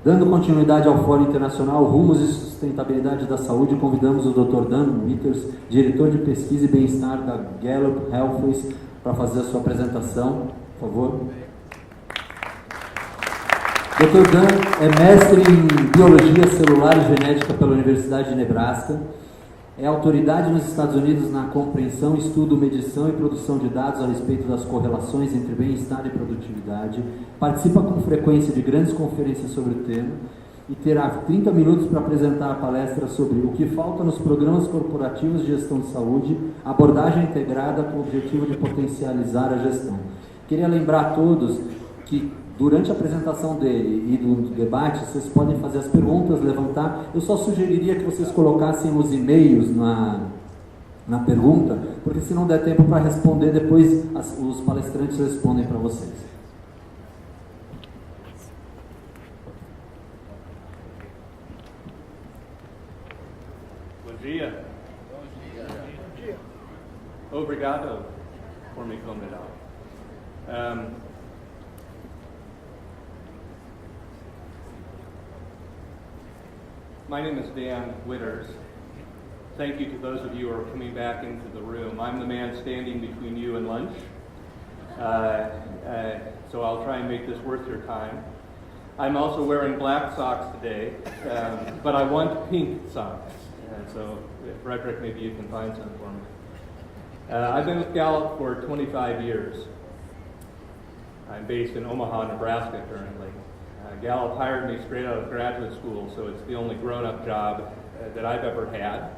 Dando continuidade ao Fórum Internacional Rumos e Sustentabilidade da Saúde, convidamos o Dr. Witters, diretor de Pesquisa e Bem-Estar da Gallup-Healthways, para fazer a sua apresentação. Por favor. Dr. Dan é mestre em Biologia Celular e Genética pela Universidade de Nebraska. É autoridade nos Estados Unidos na compreensão, estudo, medição e produção de dados a respeito das correlações entre bem-estar e produtividade. Participa com frequência de grandes conferências sobre o tema e terá 30 minutos para apresentar a palestra sobre o que falta nos Programas Corporativos de Gestão de Saúde, Abordagem Integrada com o Objetivo de Potencializar a Gestão. Queria lembrar a todos que durante a apresentação dele e do debate, vocês podem fazer as perguntas, levantar. Eu só sugeriria que vocês colocassem os e-mails na pergunta, porque se não der tempo para responder, depois os palestrantes respondem para vocês. Bom dia. Bom dia. Obrigado por me convidar. My name is Dan Witters. Thank you to those of you who are coming back into the room. I'm the man standing between you and lunch, so I'll try and make this worth your time. I'm also wearing black socks today, but I want pink socks, so Frederick, maybe you can find some for me. I've been with Gallup for 25 years. I'm based in Omaha, Nebraska currently. Gallup hired me straight out of graduate school, so it's the only grown-up job that I've ever had.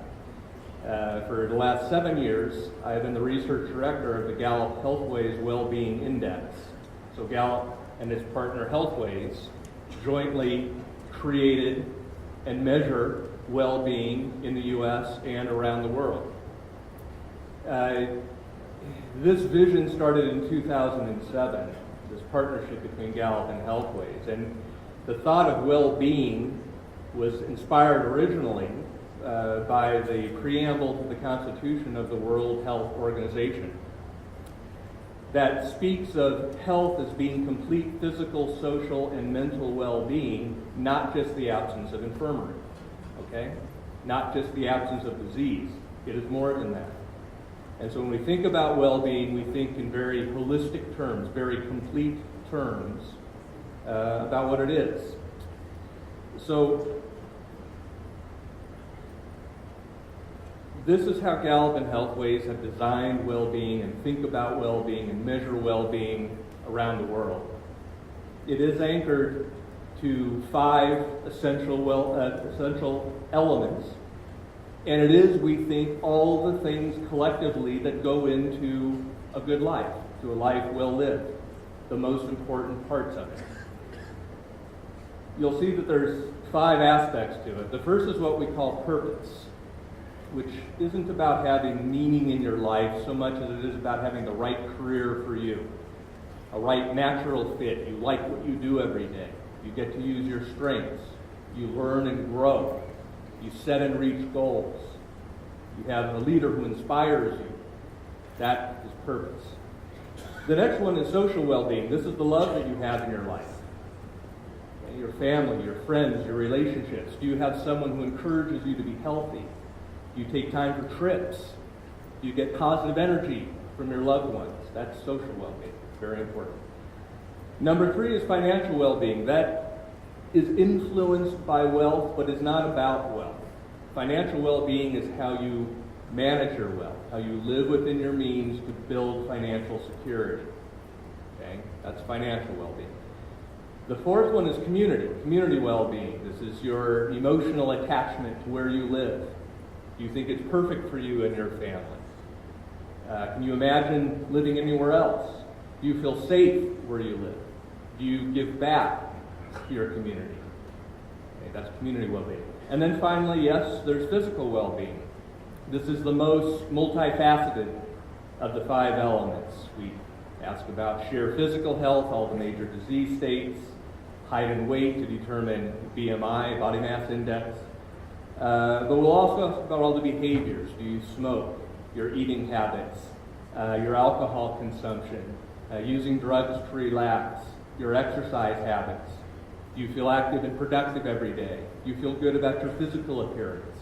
For the last 7 years, I have been the research director of the Gallup-Healthways Well-Being Index. So Gallup and its partner Healthways jointly created and measure well-being in the U.S. and around the world. This vision started in 2007. This partnership between Gallup and Healthways. And the thought of well-being was inspired originally by the preamble to the Constitution of the World Health Organization that speaks of health as being complete physical, social, and mental well-being, not just the absence of infirmary, okay? Not just the absence of disease. It is more than that. And so when we think about well-being, we think in very holistic terms, very complete terms about what it is. So this is how Gallup and Healthways have designed well-being and think about well-being and measure well-being around the world. It is anchored to 5 essential elements. And it is, we think, all the things collectively that go into a good life, to a life well lived, the most important parts of it. You'll see that there's 5 aspects to it. The first is what we call purpose, which isn't about having meaning in your life so much as it is about having the right career for you, a right natural fit. You like what you do every day. You get to use your strengths. You learn and grow. You set and reach goals. You have a leader who inspires you. That is purpose. The next one is social well-being. This is the love that you have in your life. Your family, your friends, your relationships. Do you have someone who encourages you to be healthy? Do you take time for trips? Do you get positive energy from your loved ones? That's social well-being. Very important. Number 3 is financial well-being. That is influenced by wealth, but is not about wealth. Financial well-being is how you manage your wealth, how you live within your means to build financial security. Okay? That's financial well-being. The fourth one is community well-being. This is your emotional attachment to where you live. Do you think it's perfect for you and your family? Can you imagine living anywhere else? Do you feel safe where you live? Do you give back to your community? Okay, that's community well-being. And then finally, yes, there's physical well-being. This is the most multifaceted of the 5 elements. We ask about sheer physical health, all the major disease states, height and weight to determine BMI, body mass index. But we'll also ask about all the behaviors. Do you smoke? Your eating habits, your alcohol consumption, using drugs to relax, your exercise habits, Do you feel active and productive every day? Do you feel good about your physical appearance?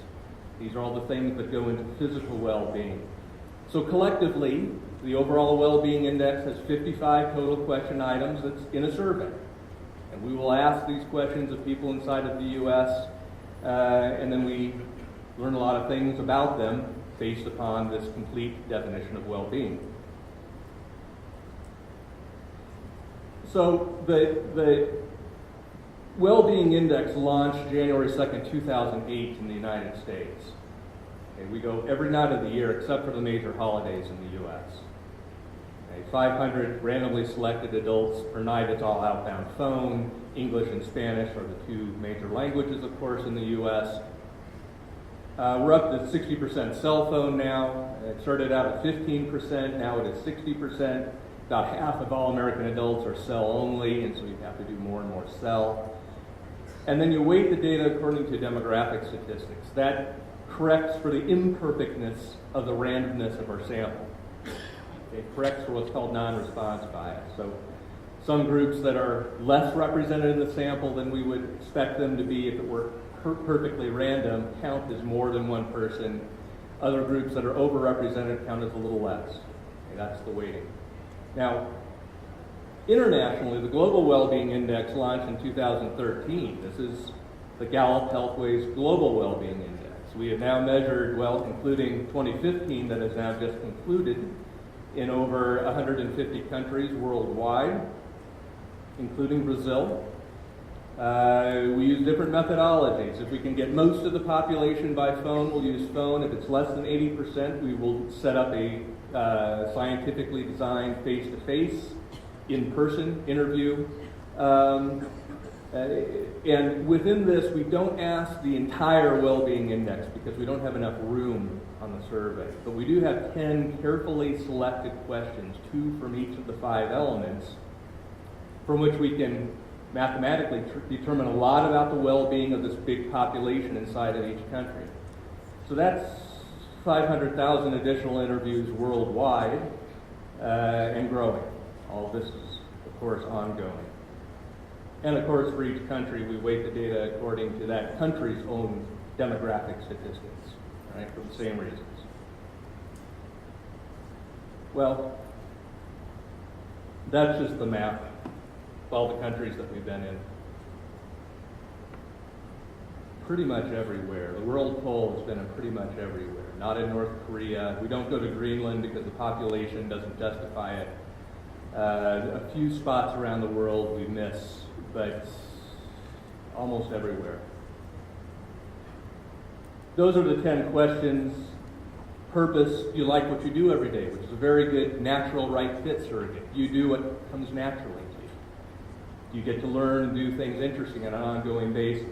These are all the things that go into physical well-being. So collectively, the overall well-being index has 55 total question items that's in a survey. And we will ask these questions of people inside of the U.S., and then we learn a lot of things about them based upon this complete definition of well-being. So the Well-Being Index launched January 2nd, 2008 in the United States. Okay, we go every night of the year except for the major holidays in the U.S. Okay, 500 randomly selected adults per night. It's all outbound phone. English and Spanish are the two major languages, of course, in the U.S. We're up to 60% cell phone now. It started out at 15%. Now it is 60%. About half of all American adults are cell only, and so you have to do more and more cell. And then you weight the data according to demographic statistics. That corrects for the imperfectness of the randomness of our sample. It corrects for what's called non-response bias. So some groups that are less represented in the sample than we would expect them to be if it were perfectly random count as more than one person. Other groups that are overrepresented count as a little less. Okay, that's the weighting. Now, internationally, the Global Wellbeing Index launched in 2013. This is the Gallup-Healthways Global Wellbeing Index. We have now measured, well, including 2015 that has now just concluded, in over 150 countries worldwide, including Brazil. We use different methodologies. If we can get most of the population by phone, we'll use phone. If it's less than 80%, we will set up a scientifically designed face-to-face, in-person interview. And within this, we don't ask the entire well-being index because we don't have enough room on the survey. But we do have 10 carefully selected questions, 2 from each of the 5 elements, from which we can mathematically determine a lot about the well-being of this big population inside of each country. So that's 500,000 additional interviews worldwide and growing. All of this is, of course, ongoing. And of course, for each country, we weight the data according to that country's own demographic statistics, right, for the same reasons. Well, that's just the map of all the countries that we've been in. Pretty much everywhere. The world poll has been in pretty much everywhere. Not in North Korea. We don't go to Greenland because the population doesn't justify it. A few spots around the world we miss, but almost everywhere. Those are the 10 questions. Purpose, do you like what you do every day? Which is a very good natural right fit surrogate. You do what comes naturally to you. Do you get to learn and do things interesting on an ongoing basis?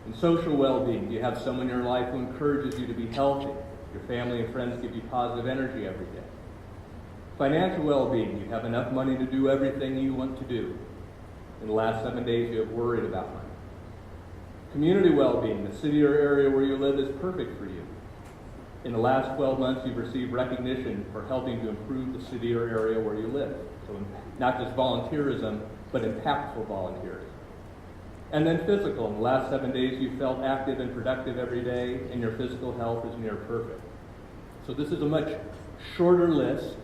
And social well-being, do you have someone in your life who encourages you to be healthy? Your family and friends give you positive energy every day. Financial well-being, do you have enough money to do everything you want to do? In the last 7 days, you have worried about money. Community well-being, the city or area where you live is perfect for you. In the last 12 months, you've received recognition for helping to improve the city or area where you live. So not just volunteerism, but impactful volunteerism. And then physical, in the last 7 days, you felt active and productive every day, and your physical health is near perfect. So this is a much shorter list.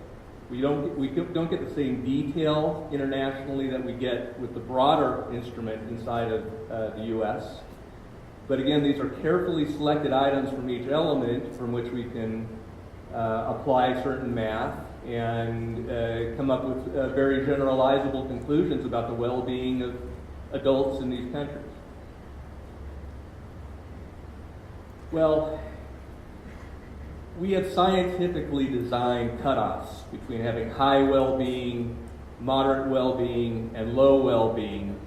We don't get the same detail internationally that we get with the broader instrument inside of the U.S. But again, these are carefully selected items from each element from which we can apply certain math and come up with very generalizable conclusions about the well-being of adults in these countries. Well, we have scientifically designed cutoffs between having high well-being, moderate well-being, and low well-being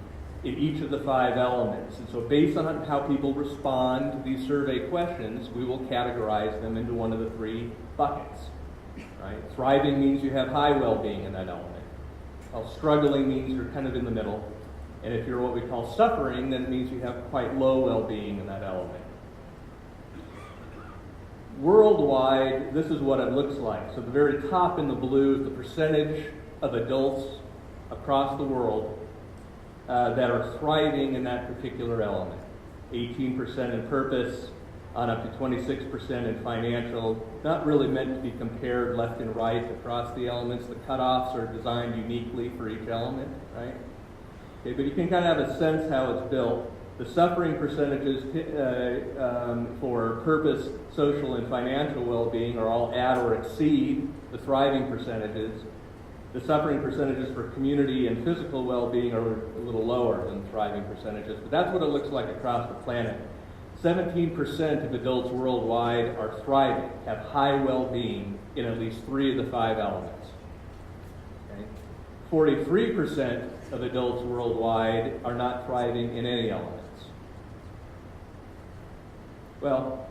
in each of the 5 elements. And so based on how people respond to these survey questions, we will categorize them into one of the 3 buckets. Right? Thriving means you have high well-being in that element. While struggling means you're kind of in the middle. And if you're what we call suffering, then it means you have quite low well-being in that element. Worldwide, this is what it looks like. So the very top in the blue is the percentage of adults across the world that are thriving in that particular element. 18% in purpose, on up to 26% in financial, not really meant to be compared left and right across the elements. The cutoffs are designed uniquely for each element, right? Okay, but you can kind of have a sense how it's built. The suffering percentages for purpose, social, and financial well-being are all at or exceed the thriving percentages. The suffering percentages for community and physical well-being are a little lower than thriving percentages, but that's what it looks like across the planet. 17% of adults worldwide are thriving, have high well-being in at least 3 of the 5 elements. Okay? 43% of adults worldwide are not thriving in any elements. Well,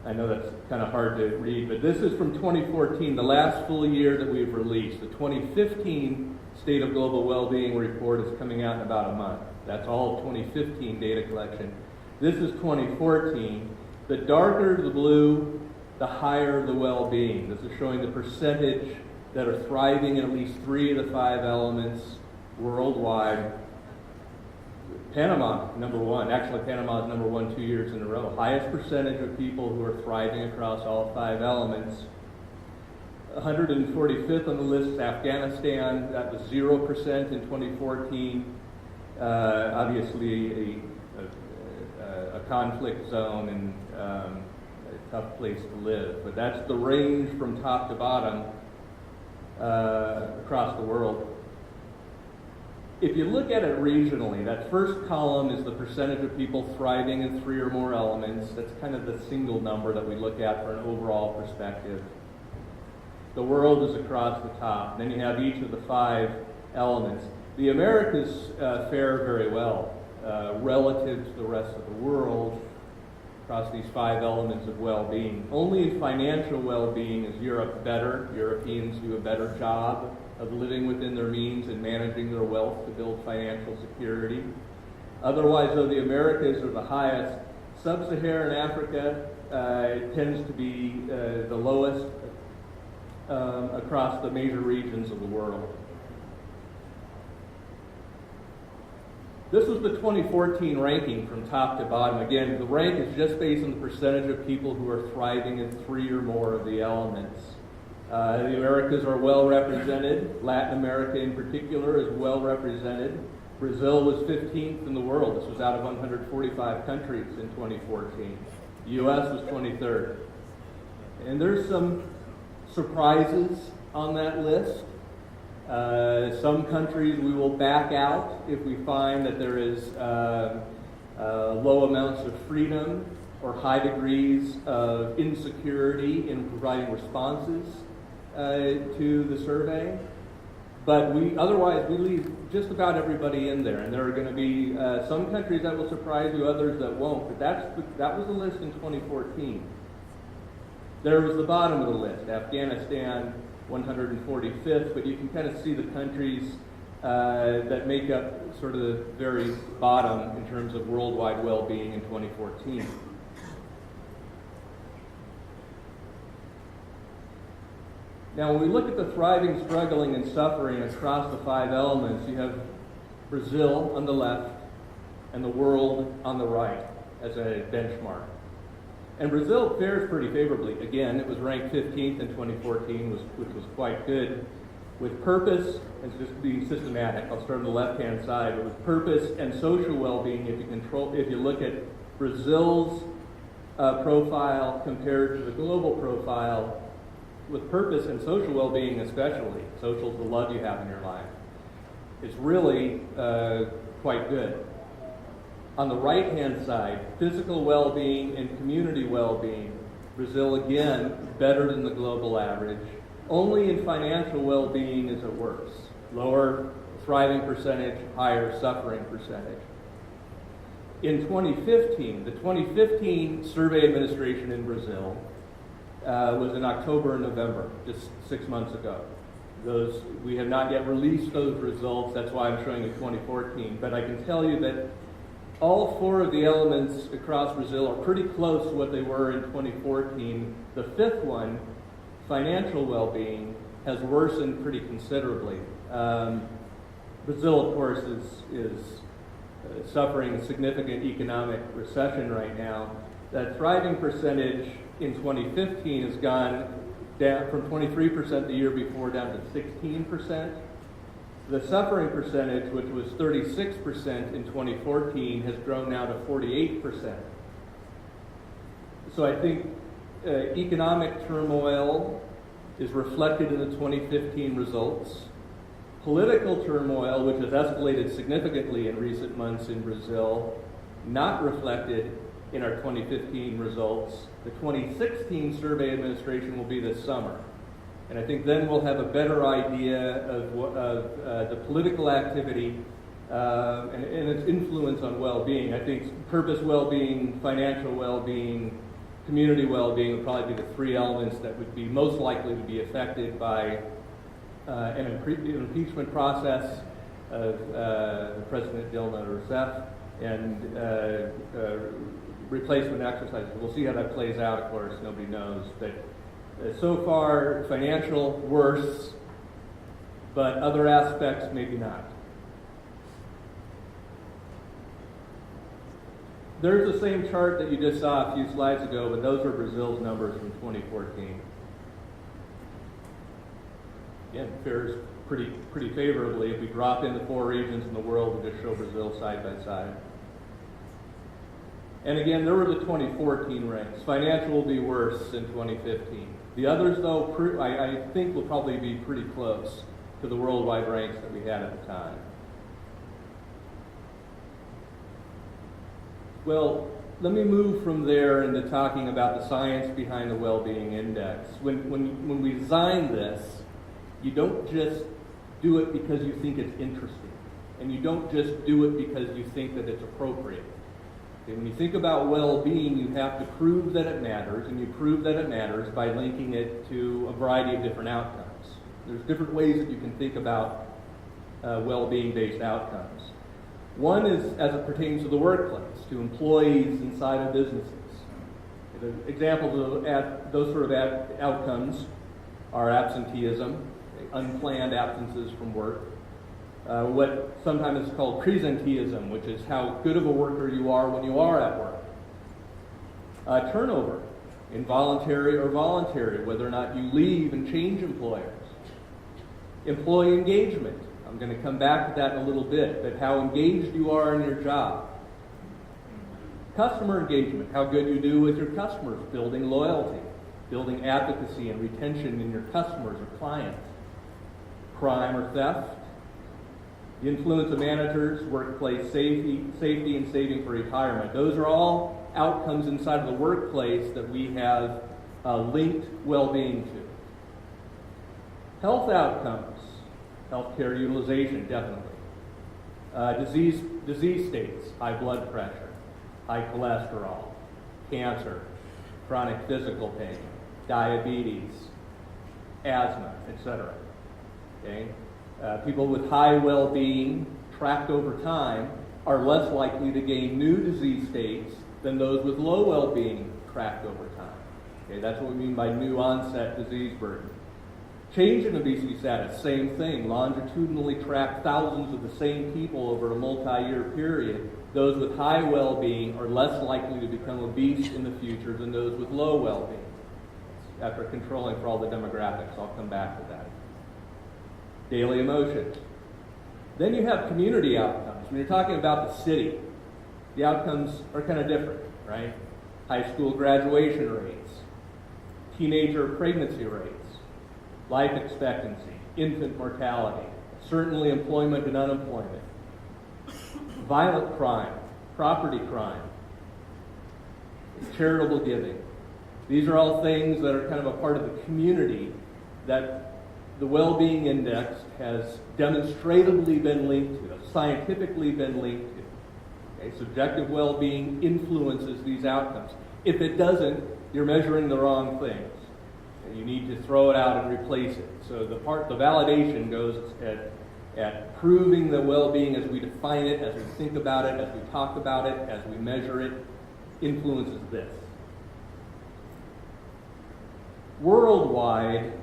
I know that's kind of hard to read, but this is from 2014, the last full year that we've released. The 2015 State of Global Wellbeing report is coming out in about a month. That's all 2015 data collection. This is 2014. The darker the blue, the higher the well-being. This is showing the percentage that are thriving in at least 3 of the 5 elements worldwide. Panama, number 1. Actually, Panama is number 1 2 years in a row. Highest percentage of people who are thriving across all 5 elements. 145th on the list is Afghanistan. That was 0% in 2014. Obviously, a conflict zone and a tough place to live. But that's the range from top to bottom across the world. If you look at it regionally, that first column is the percentage of people thriving in 3 or more elements. That's kind of the single number that we look at for an overall perspective. The world is across the top. Then you have each of the 5 elements. The Americas fare very well relative to the rest of the world across these 5 elements of well-being. Only in financial well-being is Europe better. Europeans do a better job of living within their means and managing their wealth to build financial security. Otherwise, though, the Americas are the highest. Sub-Saharan Africa tends to be the lowest across the major regions of the world. This was the 2014 ranking from top to bottom. Again, the rank is just based on the percentage of people who are thriving in 3 or more of the elements. The Americas are well represented. Latin America in particular is well represented. Brazil was 15th in the world. This was out of 145 countries in 2014. The U.S. was 23rd. And there's some surprises on that list. Some countries we will back out if we find that there is low amounts of freedom or high degrees of insecurity in providing responses to the survey. But otherwise we leave just about everybody in there, and there are going to be some countries that will surprise you, others that won't. But that was the list in 2014. There was the bottom of the list, Afghanistan, 145th, but you can kind of see the countries that make up sort of the very bottom in terms of worldwide well-being in 2014. Now, when we look at the thriving, struggling, and suffering across the 5 elements, you have Brazil on the left and the world on the right as a benchmark. And Brazil fares pretty favorably. Again, it was ranked 15th in 2014, which was quite good. With purpose, and just to be systematic, I'll start on the left-hand side, but with purpose and social well-being, if you look at Brazil's profile compared to the global profile, with purpose and social well-being especially, social is the love you have in your life, it's really quite good. On the right-hand side, physical well-being and community well-being, Brazil again better than the global average. Only in financial well-being is it worse. Lower thriving percentage, higher suffering percentage. In 2015, the 2015 survey administration in Brazil was in October and November, just 6 months ago. We have not yet released those results, that's why I'm showing you 2014, but I can tell you that all 4 of the elements across Brazil are pretty close to what they were in 2014. The 5th one, financial well-being, has worsened pretty considerably. Brazil, of course, is suffering a significant economic recession right now. That thriving percentage in 2015 has gone down from 23% the year before down to 16%. The suffering percentage, which was 36% in 2014, has grown now to 48%. So I think economic turmoil is reflected in the 2015 results. Political turmoil, which has escalated significantly in recent months in Brazil, not reflected in our 2015 results. The 2016 survey administration will be this summer. And I think then we'll have a better idea of the political activity and its influence on well-being. I think purpose well-being, financial well-being, community well-being would probably be the three elements that would be most likely to be affected by an impeachment process of President Dilma Rousseff and replacement exercises. We'll see how that plays out, of course. Nobody knows. But so far, financial, worse, but other aspects, maybe not. There's the same chart that you just saw a few slides ago, but those are Brazil's numbers from 2014. Again, fares pretty favorably. If we drop in the four regions in the world, we just show Brazil side by side. And again, there were the 2014 ranks. Financial will be worse in 2015. The others, though, I think will probably be pretty close to the worldwide ranks that we had at the time. Well, let me move from there into talking about the science behind the Well-Being Index. When we design this, you don't just do it because you think it's interesting, and you don't just do it because you think that it's appropriate. Okay, when you think about well-being, you have to prove that it matters, and you prove that it matters by linking it to a variety of different outcomes. There's different ways that you can think about well-being-based outcomes. One is as it pertains to the workplace, to employees inside of businesses. The examples of those sort of outcomes are absenteeism, unplanned absences from work, what sometimes is called presenteeism, which is how good of a worker you are when you are at work. Turnover, involuntary or voluntary, whether or not you leave and change employers. Employee engagement, I'm going to come back to that in a little bit, but how engaged you are in your job. Customer engagement, how good you do with your customers, building loyalty, building advocacy and retention in your customers or clients. Crime or theft, the influence of managers, workplace safety and saving for retirement. Those are all outcomes inside of the workplace that we have linked well-being to. Health outcomes, healthcare utilization, definitely. Disease states, high blood pressure, high cholesterol, cancer, chronic physical pain, diabetes, asthma, etc. Okay? People with high well-being tracked over time are less likely to gain new disease states than those with low well-being tracked over time. Okay? That's what we mean by new onset disease burden. Change in obesity status, same thing. Longitudinally track thousands of the same people over a multi-year period. Those with high well-being are less likely to become obese in the future than those with low well-being. After controlling for all the demographics, I'll come back to that. Daily emotions. Then you have community outcomes. When you're talking about the city, the outcomes are kind of different, right? High school graduation rates, teenager pregnancy rates, life expectancy, infant mortality, certainly employment and unemployment, violent crime, property crime, charitable giving. These are all things that are kind of a part of the community that the Well-Being Index has demonstratively been linked to, scientifically been linked to. Okay? Subjective well-being influences these outcomes. If it doesn't, you're measuring the wrong things. And you need to throw it out and replace it. So the validation goes at proving the well-being as we define it, as we think about it, as we talk about it, as we measure it, influences this. Worldwide,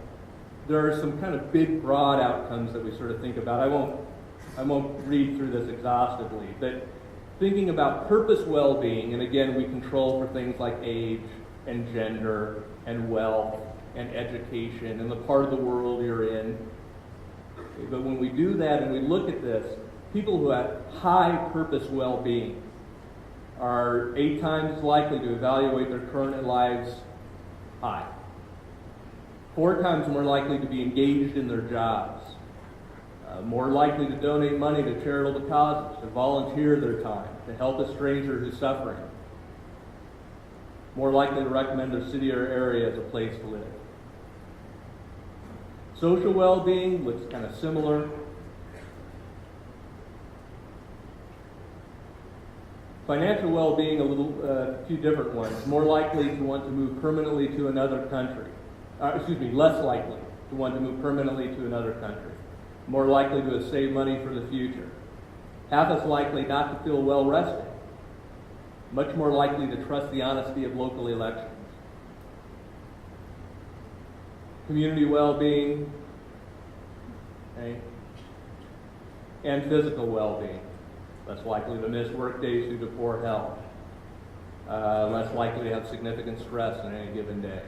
there are some kind of big, broad outcomes that we sort of think about. I I won't read through this exhaustively, but thinking about purpose well-being, and again, we control for things like age and gender and wealth and education and the part of the world you're in. But when we do that and we look at this, people who have high purpose well-being are 8 times likely to evaluate their current lives high, 4 times more likely to be engaged in their jobs, more likely to donate money to charitable causes, to volunteer their time, to help a stranger who's suffering, more likely to recommend their city or area as a place to live. Social well-being looks kind of similar. Financial well-being, a few different ones. More likely to want to move permanently to another country. Less likely to want to move permanently to another country. More likely to save money for the future. Half as likely not to feel well rested. Much more likely to trust the honesty of local elections. Community well-being, okay, and physical well-being. Less likely to miss work days due to poor health. Less likely to have significant stress on any given day.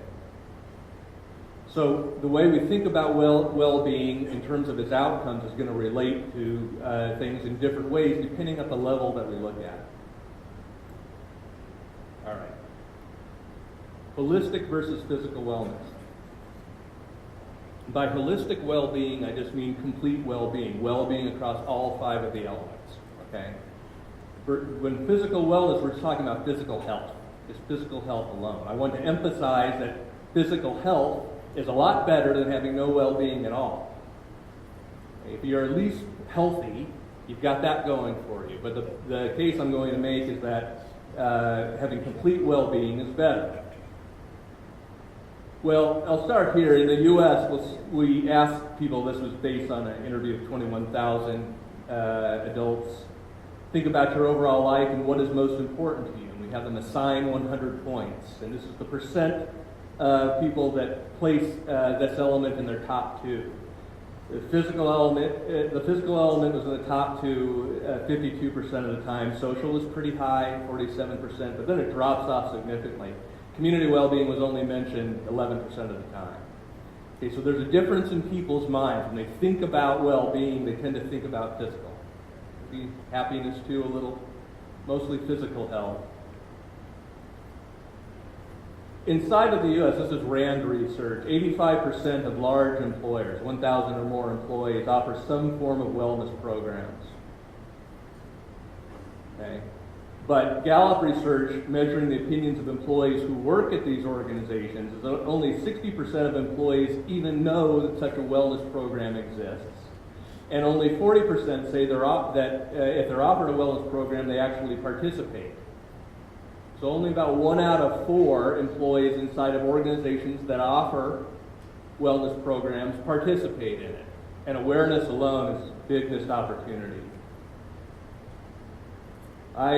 So the way we think about well-being in terms of its outcomes is going to relate to things in different ways depending on the level that we look at. All right. Holistic versus physical wellness. By holistic well-being, I just mean complete well-being across all 5 of the elements, okay? When physical wellness, we're just talking about physical health, just physical health alone. I want to emphasize that physical health is a lot better than having no well-being at all. If you're at least healthy, you've got that going for you. But the case I'm going to make is that having complete well-being is better. Well, I'll start here. In the U.S., we asked people, this was based on an interview of 21,000 adults, think about your overall life and what is most important to you. And we have them assign 100 points. And this is the percent of people that place this element in their top 2. The physical element was in the top 2 52% of the time. Social was pretty high, 47%, but then it drops off significantly. Community well-being was only mentioned 11% of the time. Okay, so there's a difference in people's minds. When they think about well-being, they tend to think about physical. Maybe happiness too, a little, mostly physical health. Inside of the U.S., this is RAND research, 85% of large employers, 1,000 or more employees, offer some form of wellness programs. Okay? But Gallup research, measuring the opinions of employees who work at these organizations, is only 60% of employees even know that such a wellness program exists. And only 40% say that if they're offered a wellness program, they actually participate. So only about 1 out of 4 employees inside of organizations that offer wellness programs participate in it. And awareness alone is a big missed opportunity. I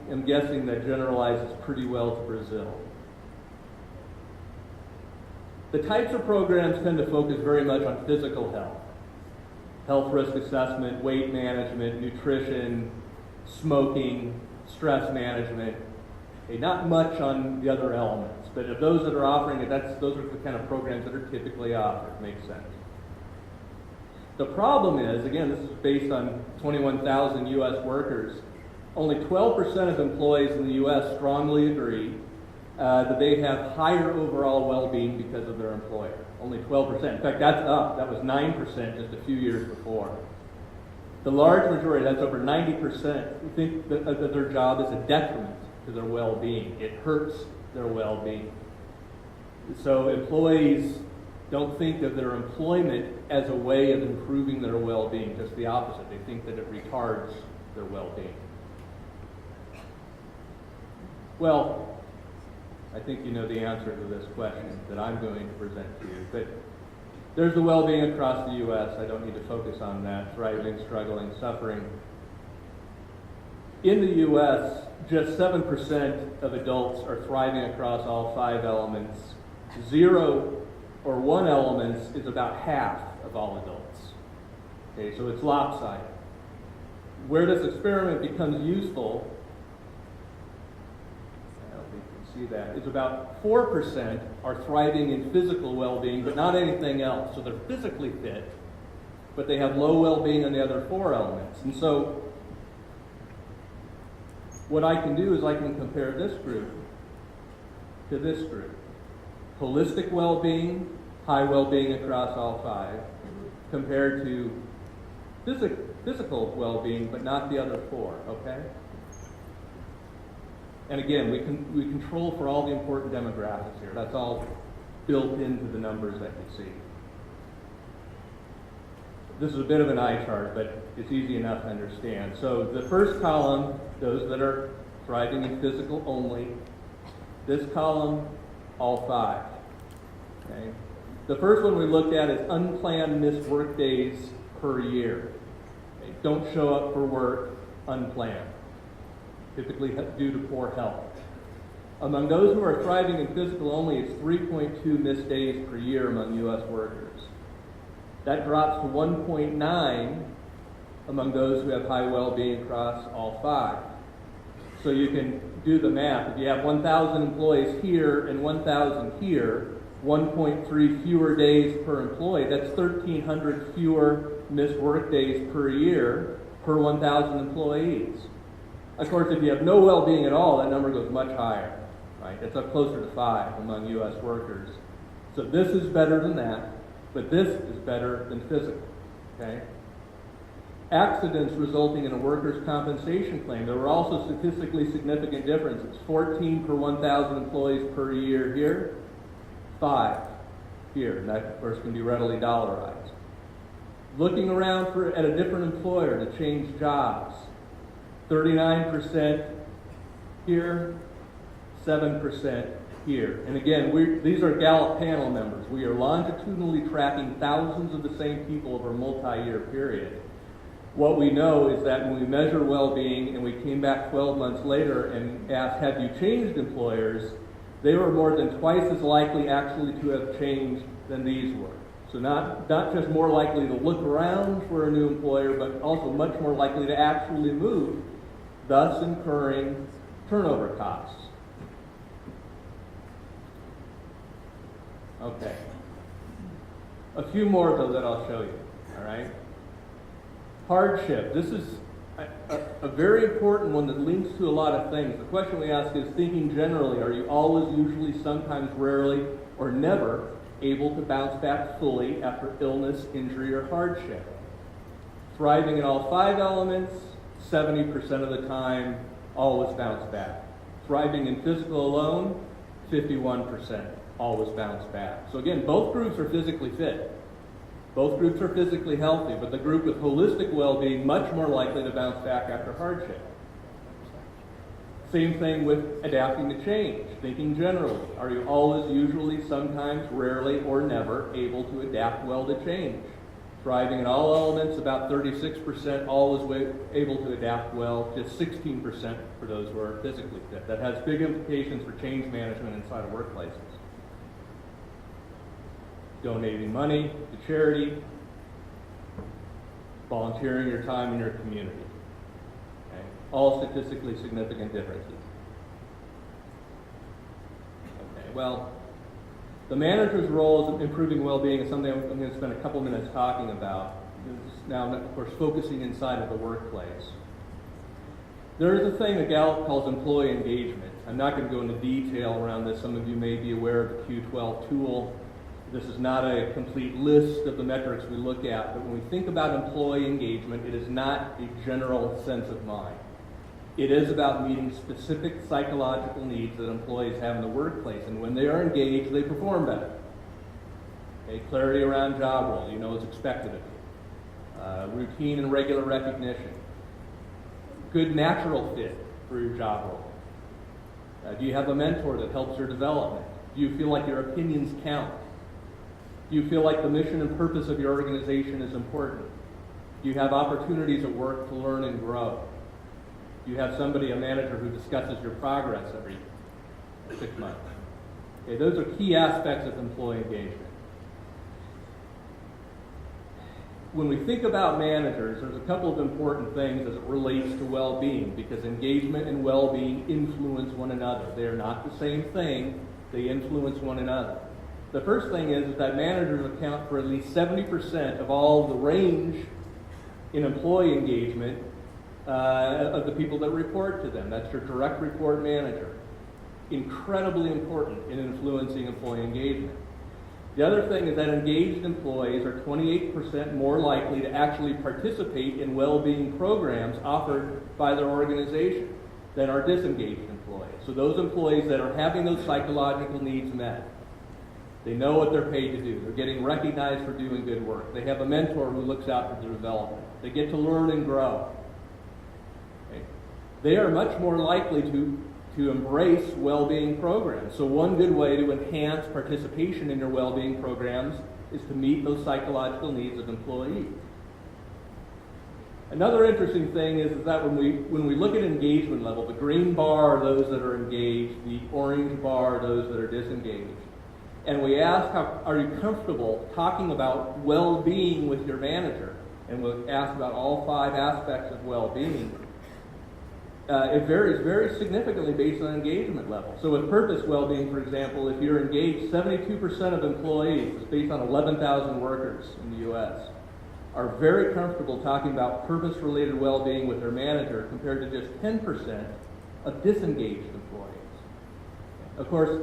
am guessing that generalizes pretty well to Brazil. The types of programs tend to focus very much on physical health. Health risk assessment, weight management, nutrition, smoking, stress management. Okay, not much on the other elements, but of those that are offering it, those are the kind of programs that are typically offered. Makes sense. The problem is, again, this is based on 21,000 U.S. workers. Only 12% of employees in the U.S. strongly agree that they have higher overall well-being because of their employer. Only 12%. In fact, that's up. That was 9% just a few years before. The large majority, that's over 90%, think that their job is a detriment to their well-being. It hurts their well-being. So employees don't think of their employment as a way of improving their well-being, just the opposite. They think that it retards their well-being. Well, I think you know the answer to this question that I'm going to present to you. But there's the well-being across the U.S. I don't need to focus on that. Thriving, struggling, suffering. In the U.S., just 7% of adults are thriving across all 5 elements. 0 or 1 elements is about half of all adults. Okay, so it's lopsided. where this experiment becomes useful, I don't think you can see that, is about 4% are thriving in physical well-being, but not anything else. So they're physically fit, but they have low well-being on the other 4 elements. And so what I can do is I can compare this group to this group. Holistic well-being, high well-being across all 5, compared to physical well-being, but not the other 4, okay? And again, we control for all the important demographics here. That's all built into the numbers that you see. This is a bit of an eye chart, but it's easy enough to understand. So the first column, those that are thriving in physical only. This column, all 5. Okay? The first one we looked at is unplanned missed work days per year. Okay? Don't show up for work unplanned, typically due to poor health. Among those who are thriving in physical only, it's 3.2 missed days per year among U.S. workers. That drops to 1.9 among those who have high well-being across all 5. So you can do the math. If you have 1,000 employees here and 1,000 here, 1.3 fewer days per employee, that's 1,300 fewer missed work days per year per 1,000 employees. Of course, if you have no well-being at all, that number goes much higher, right? It's up closer to 5 among U.S. workers. So this is better than that, but this is better than physical, okay? Accidents resulting in a workers' compensation claim. There were also statistically significant differences. 14 per 1,000 employees per year here, 5 here. And that, of course, can be readily dollarized. Looking around at a different employer to change jobs. 39% here, 7% here. And again, these are Gallup panel members. We are longitudinally tracking thousands of the same people over a multi-year period. What we know is that when we measure well-being and we came back 12 months later and asked, have you changed employers, they were more than twice as likely actually to have changed than these were. So not just more likely to look around for a new employer, but also much more likely to actually move, thus incurring turnover costs. Okay. A few more, though, that I'll show you, all right? Hardship. This is a very important one that links to a lot of things. The question we ask is, thinking generally, are you always, usually, sometimes, rarely, or never able to bounce back fully after illness, injury, or hardship? Thriving in all 5 elements, 70% of the time, always bounce back. Thriving in physical alone, 51%, always bounce back. So again, both groups are physically fit. Both groups are physically healthy, but the group with holistic well-being much more likely to bounce back after hardship. Same thing with adapting to change, thinking generally. Are you always, usually, sometimes, rarely, or never able to adapt well to change? Thriving in all elements, about 36%, always able to adapt well, just 16% for those who are physically fit. That has big implications for change management inside of workplaces. Donating money to charity, volunteering your time in your community. Okay? All statistically significant differences. Okay, well, the manager's role in improving well-being is something I'm going to spend a couple minutes talking about. Now, of course, focusing inside of the workplace. There is a thing that Gallup calls employee engagement. I'm not going to go into detail around this. Some of you may be aware of the Q12 tool. This is not a complete list of the metrics we look at, but when we think about employee engagement, it is not a general sense of mind. It is about meeting specific psychological needs that employees have in the workplace, and when they are engaged, they perform better. Okay, clarity around job role, you know what's expected of you. Routine and regular recognition. Good natural fit for your job role. Do you have a mentor that helps your development? Do you feel like your opinions count? Do you feel like the mission and purpose of your organization is important? Do you have opportunities at work to learn and grow? Do you have somebody, a manager, who discusses your progress every 6 months? Okay, those are key aspects of employee engagement. when we think about managers, there's a couple of important things as it relates to well-being, because engagement and well-being influence one another. They are not the same thing. They influence one another. The first thing is that managers account for at least 70% of all the range in employee engagement of the people that report to them. That's your direct report manager. Incredibly important in influencing employee engagement. The other thing is that engaged employees are 28% more likely to actually participate in well-being programs offered by their organization than are disengaged employees. So those employees that are having those psychological needs met, they know what they're paid to do. They're getting recognized for doing good work. They have a mentor who looks out for their development. They get to learn and grow. Okay? They are much more likely to embrace well-being programs. So one good way to enhance participation in your well-being programs is to meet those psychological needs of employees. Another interesting thing is that when we look at engagement level, the green bar are those that are engaged, the orange bar are those that are disengaged. And we ask, are you comfortable talking about well-being with your manager? And we'll ask about all 5 aspects of well-being. It varies very significantly based on engagement level. So with purpose well-being, for example, if you're engaged, 72% of employees, it's based on 11,000 workers in the U.S., are very comfortable talking about purpose-related well-being with their manager compared to just 10% of disengaged employees. Of course,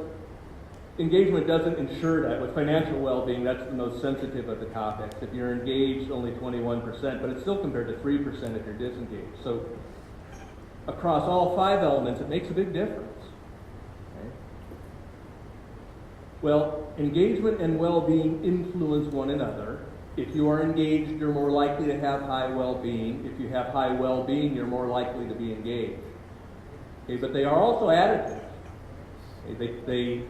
engagement doesn't ensure that. With financial well-being, that's the most sensitive of the topics. If you're engaged, only 21%, but it's still compared to 3% if you're disengaged. So across all 5 elements, it makes a big difference. Okay? Well, engagement and well-being influence one another. If you are engaged, you're more likely to have high well-being. If you have high well-being, you're more likely to be engaged. Okay, but they are also additive. Okay, they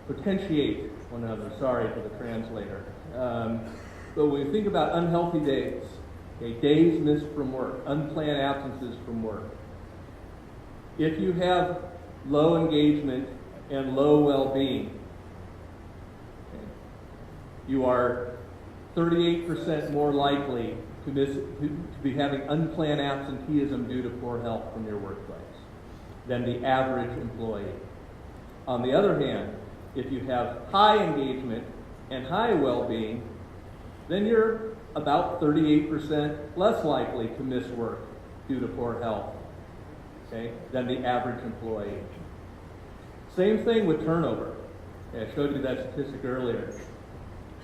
potentiate one another. Sorry for the translator. But when we think about unhealthy days, okay, days missed from work, unplanned absences from work, if you have low engagement and low well-being, okay, you are 38% more likely to be having unplanned absenteeism due to poor health from your workplace than the average employee. On the other hand, if you have high engagement and high well-being, then you're about 38% less likely to miss work due to poor health, okay, than the average employee. Same thing with turnover. Okay, I showed you that statistic earlier.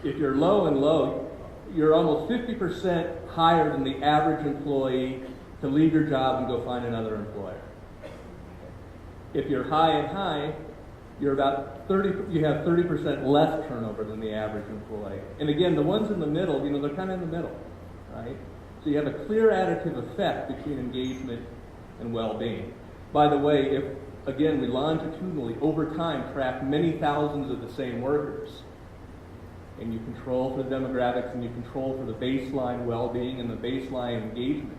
If you're low and low, you're almost 50% higher than the average employee to leave your job and go find another employer. If you're high and high, you're about you have 30% less turnover than the average employee. And again, the ones in the middle, they're kind of in the middle, right? So you have a clear additive effect between engagement and well-being. By the way, if, again, we longitudinally, over time, track many thousands of the same workers, and you control for the demographics and you control for the baseline well-being and the baseline engagement,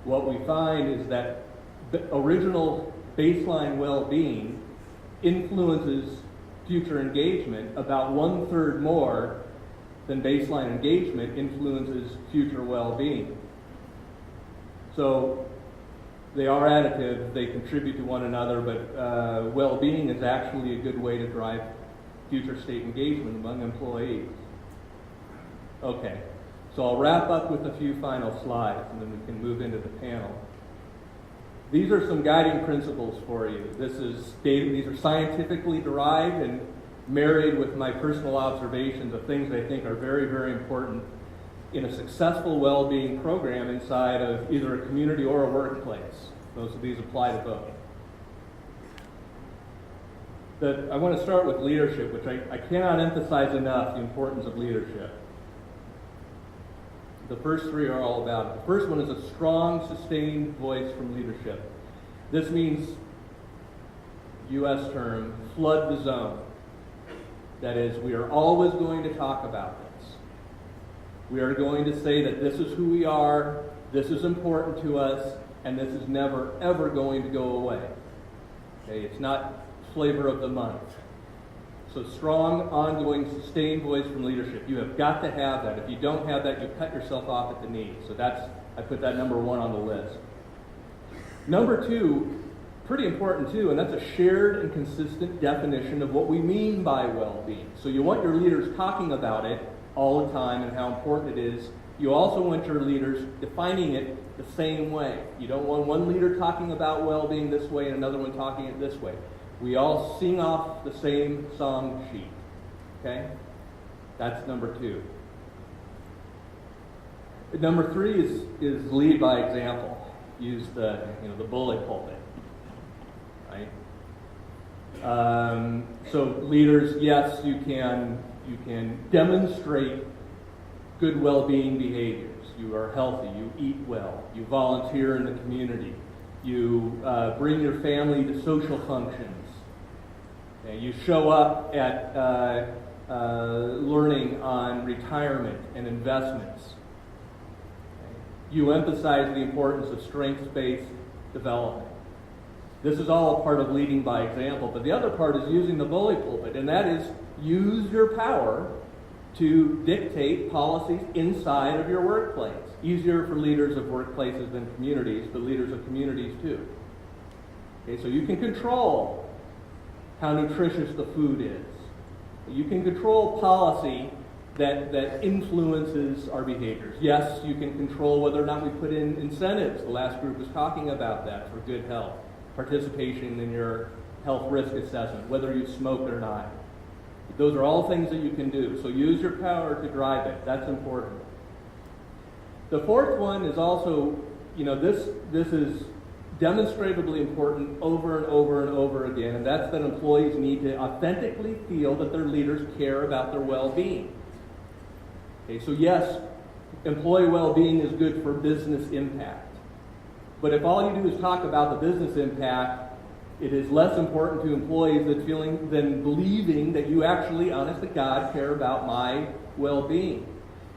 what we find is that the original baseline well-being influences future engagement about 1/3 more than baseline engagement influences future well-being. So they are additive, they contribute to one another, but well-being is actually a good way to drive future state engagement among employees. Okay, so I'll wrap up with a few final slides and then we can move into the panel. These are some guiding principles for you. These are scientifically derived and married with my personal observations of things I think are very, very important in a successful well-being program inside of either a community or a workplace. Most of these apply to both. I want to start with leadership, which I cannot emphasize enough the importance of leadership. The first 3 are all about it. The first one is a strong, sustained voice from leadership. This means, U.S. term, flood the zone. That is, we are always going to talk about this. We are going to say that this is who we are, this is important to us, and this is never, ever going to go away. Okay, it's not flavor of the month. So strong, ongoing, sustained voice from leadership. You have got to have that. If you don't have that, you cut yourself off at the knees. So I put that number 1 on the list. Number 2, pretty important too, and that's a shared and consistent definition of what we mean by well-being. So you want your leaders talking about it all the time and how important it is. You also want your leaders defining it the same way. You don't want one leader talking about well-being this way and another one talking it this way. We all sing off the same song sheet. Okay? That's number 2. Number 3 is lead by example. Use the bully pulpit. Right? So leaders, yes, you can demonstrate good well-being behaviors. You are healthy, you eat well, you volunteer in the community, you bring your family to social functions, okay? You show up at learning on retirement and investments. Okay? You emphasize the importance of strengths-based development. This is all a part of leading by example, but the other part is using the bully pulpit, and that is use your power to dictate policies inside of your workplace. Easier for leaders of workplaces than communities, but leaders of communities too. Okay, so you can control how nutritious the food is. You can control policy that influences our behaviors. Yes, you can control whether or not we put in incentives. The last group was talking about that for good health. Participation in your health risk assessment, whether you smoke or not. Those are all things that you can do. So use your power to drive it. That's important. The 4th one is also, this is demonstrably important over and over and over again, and that's that employees need to authentically feel that their leaders care about their well-being. Okay, so yes, employee well-being is good for business impact. But if all you do is talk about the business impact, it is less important to employees than believing that you actually, honest to God, care about my well-being.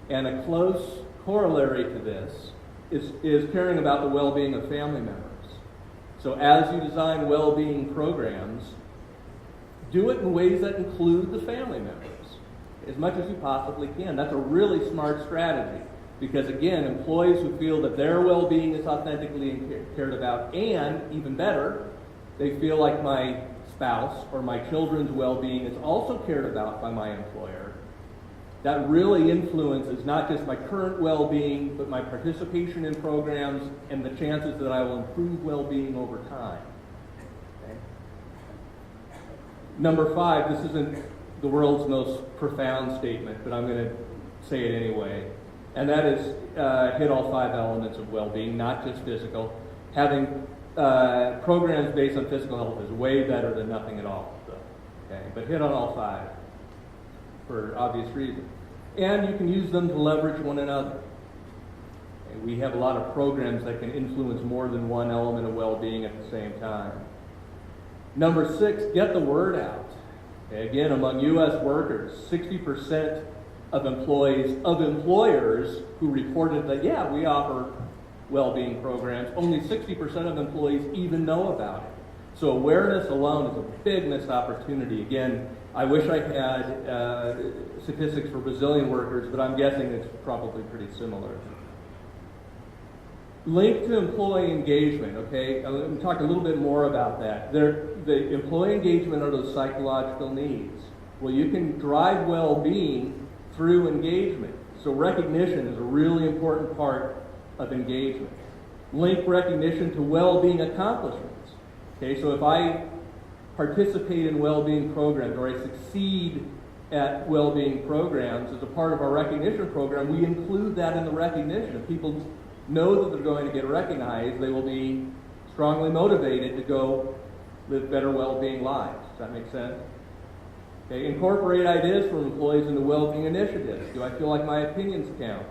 And a close corollary to this is caring about the well-being of family members. So as you design well-being programs, do it in ways that include the family members as much as you possibly can. That's a really smart strategy. Because again, employees who feel that their well-being is authentically cared about, and even better, they feel like my spouse or my children's well-being is also cared about by my employer, that really influences not just my current well-being, but my participation in programs and the chances that I will improve well-being over time. Okay? Number 5, this isn't the world's most profound statement, but I'm going to say it anyway. And that is hit all 5 elements of well-being, not just physical. Having programs based on physical health is way better than nothing at all. So, okay? But hit on all 5 for obvious reasons. And you can use them to leverage one another. Okay? We have a lot of programs that can influence more than one element of well-being at the same time. Number 6, get the word out. Okay? Again, among U.S. workers, 60% of employers who reported that, yeah, we offer well-being programs, only 60% of employees even know about it. So awareness alone is a big missed opportunity. Again, I wish I had statistics for Brazilian workers, but I'm guessing it's probably pretty similar. Linked to employee engagement, okay? Let me talk a little bit more about that. The employee engagement are those psychological needs. Well, you can drive well-being through engagement. So recognition is a really important part of engagement. Link recognition to well-being accomplishments. Okay, so if I participate in well-being programs or I succeed at well-being programs as a part of our recognition program, we include that in the recognition. If people know that they're going to get recognized, they will be strongly motivated to go live better well-being lives. Does that make sense? Okay, incorporate ideas from employees into well-being initiatives. Do I feel like my opinions count?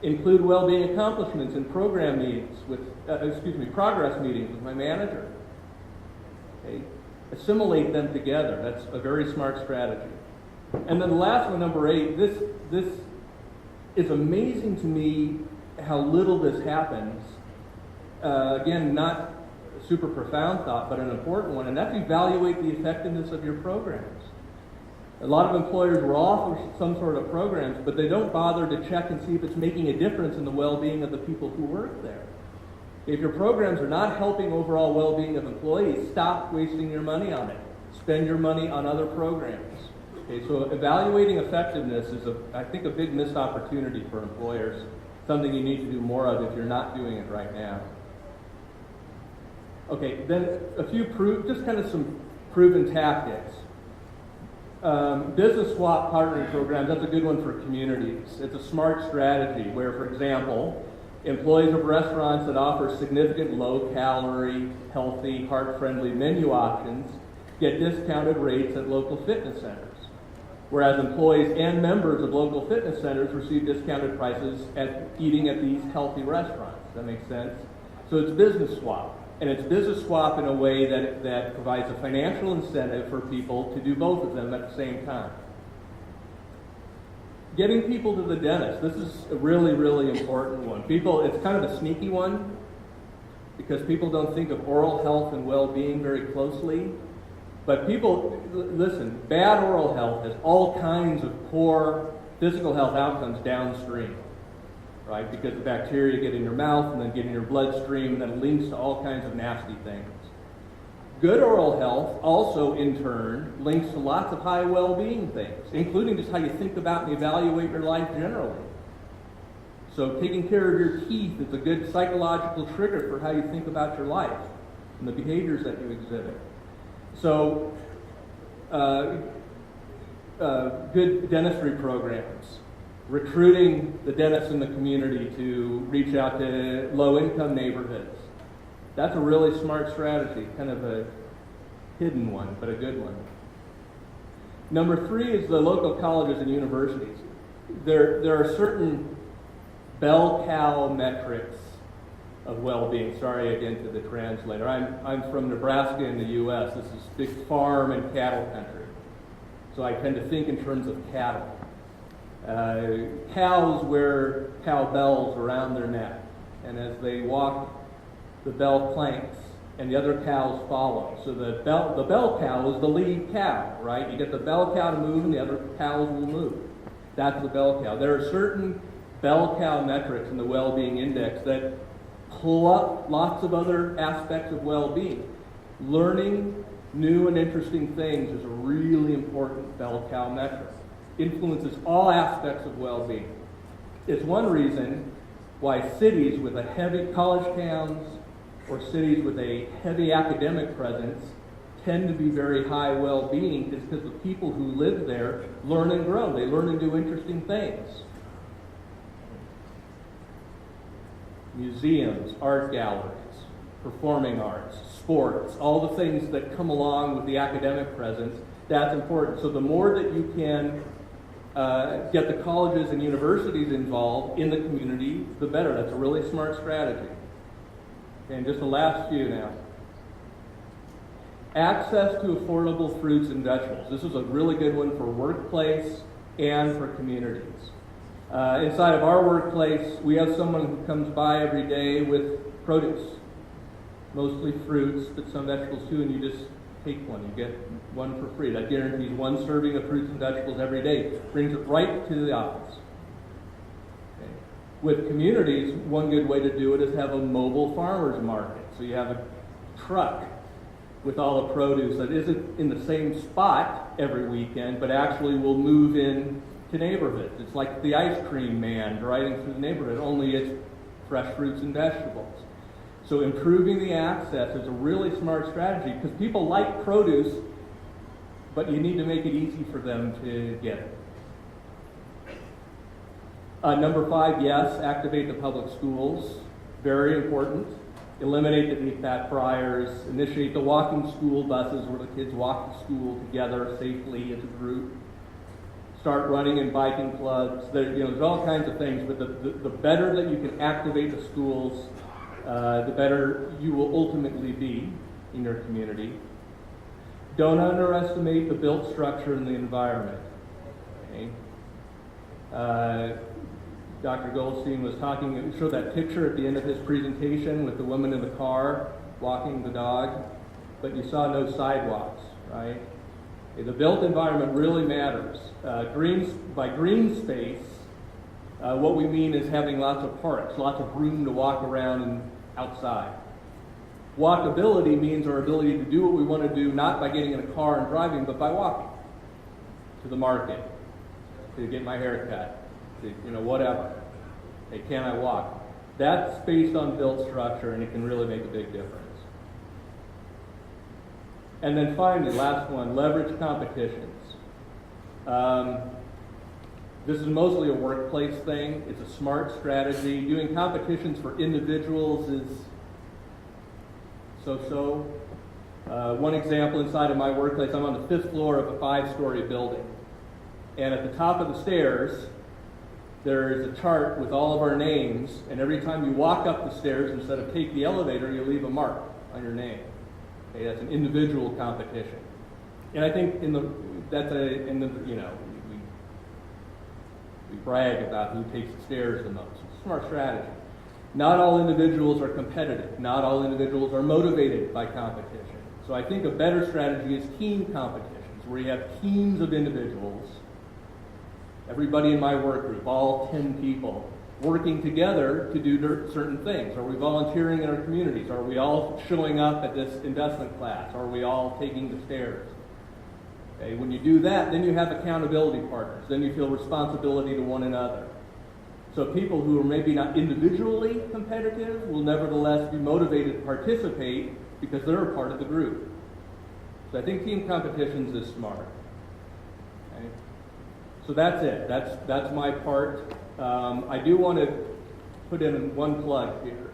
Include well-being accomplishments in program meetings progress meetings with my manager. Okay, assimilate them together. That's a very smart strategy. And then the last one, number 8, this is amazing to me how little this happens. Again, not a super profound thought, but an important one, and that's evaluate the effectiveness of your programs. A lot of employers will offer some sort of programs, but they don't bother to check and see if it's making a difference in the well-being of the people who work there. If your programs are not helping overall well-being of employees, stop wasting your money on it. Spend your money on other programs. Okay, so evaluating effectiveness is, I think, a big missed opportunity for employers, something you need to do more of if you're not doing it right now. Okay, then a few just kind of some proven tactics. Business swap partnering programs, that's a good one for communities. It's a smart strategy where, for example, employees of restaurants that offer significant low-calorie, healthy, heart-friendly menu options get discounted rates at local fitness centers, whereas employees and members of local fitness centers receive discounted prices at eating at these healthy restaurants. Does that make sense? So it's business swap. And it's business swap in a way that provides a financial incentive for people to do both of them at the same time. Getting people to the dentist. This is a really, really important one. It's kind of a sneaky one because people don't think of oral health and well-being very closely. But people, listen, bad oral health has all kinds of poor physical health outcomes downstream. Right? Because the bacteria get in your mouth and then get in your bloodstream and then it links to all kinds of nasty things. Good oral health also, in turn, links to lots of high well-being things, including just how you think about and evaluate your life generally. So taking care of your teeth is a good psychological trigger for how you think about your life and the behaviors that you exhibit. So good dentistry programs. Recruiting the dentists in the community to reach out to low-income neighborhoods. That's a really smart strategy, kind of a hidden one, but a good one. Number 3 is the local colleges and universities. There are certain bell cow metrics of well-being. Sorry again to the translator. I'm from Nebraska in the U.S. This is big farm and cattle country. So I tend to think in terms of cattle. Cows wear cow bells around their neck, and as they walk, the bell clanks, and the other cows follow. So the bell cow is the lead cow, right? You get the bell cow to move, and the other cows will move. That's the bell cow. There are certain bell cow metrics in the well-being index that pull up lots of other aspects of well-being. Learning new and interesting things is a really important bell cow metric. Influences all aspects of well-being. It's one reason why cities with a heavy college towns or cities with a heavy academic presence tend to be very high well-being, is because the people who live there learn and grow. They learn and do interesting things. Museums, art galleries, performing arts, sports, all the things that come along with the academic presence, that's important. So the more that you can get the colleges and universities involved in the community, the better. That's a really smart strategy. And just the last few now. Access to affordable fruits and vegetables. This is a really good one for workplace and for communities. Inside of our workplace, we have someone who comes by every day with produce, mostly fruits, but some vegetables too, and you just take one. You get one for free. That guarantees one serving of fruits and vegetables every day. Brings it right to the office. Okay. With communities, one good way to do it is have a mobile farmers market. So you have a truck with all the produce that isn't in the same spot every weekend, but actually will move in to neighborhoods. It's like the ice cream man driving through the neighborhood, only it's fresh fruits and vegetables. So improving the access is a really smart strategy because people like produce, but you need to make it easy for them to get it. Number 5, yes, activate the public schools. Very important. Eliminate the deep fat fryers. Initiate the walking school buses where the kids walk to school together safely as a group. Start running and biking clubs. There's all kinds of things, but the better that you can activate the schools, the better you will ultimately be in your community. Don't underestimate the built structure and the environment. Okay? Dr. Goldstein was showed that picture at the end of his presentation with the woman in the car walking the dog, but you saw no sidewalks, right? Okay, the built environment really matters. By green space, what we mean is having lots of parks, lots of room to walk around and outside. Walkability means our ability to do what we want to do, not by getting in a car and driving, but by walking to the market, to get my hair cut, to, whatever. Hey, can I walk? That's based on built structure, and it can really make a big difference. And then finally, last one, leverage competitions. This is mostly a workplace thing. It's a smart strategy. Doing competitions for individuals is so-so. One example inside of my workplace, I'm on the 5th floor of a 5-story building. And at the top of the stairs, there is a chart with all of our names, and every time you walk up the stairs, instead of take the elevator, you leave a mark on your name. Okay, that's an individual competition. And I think we brag about who takes the stairs the most. It's a smart strategy. Not all individuals are competitive. Not all individuals are motivated by competition. So I think a better strategy is team competitions, where you have teams of individuals, everybody in my work group, all 10 people, working together to do certain things. Are we volunteering in our communities? Are we all showing up at this investment class? Are we all taking the stairs? Okay, when you do that, then you have accountability partners. Then you feel responsibility to one another. So people who are maybe not individually competitive will nevertheless be motivated to participate because they're a part of the group. So I think team competitions is smart. Okay? So that's it. That's my part. I do want to put in one plug here,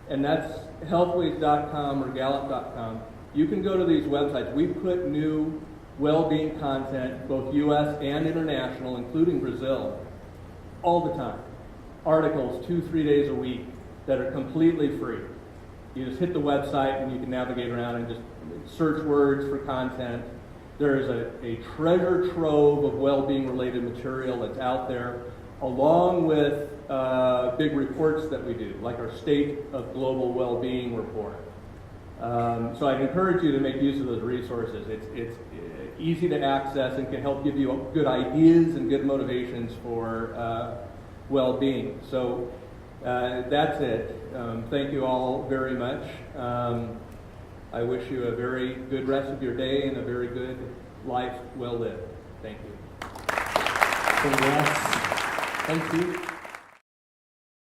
and that's healthways.com or gallup.com. You can go to these websites. We put new well-being content, both U.S. and international, including Brazil, all the time. Articles 2-3 days a week that are completely free. You just hit the website and you can navigate around and just search words for content. There is a treasure trove of well-being related material that's out there, along with big reports that we do, like our State of Global Well-Being report. So I'd encourage you to make use of those resources. It's easy to access and can help give you good ideas and good motivations for well-being. So that's it. Thank you all very much. I wish you a very good rest of your day and a very good life well lived. Thank you. Congrats. Thank you.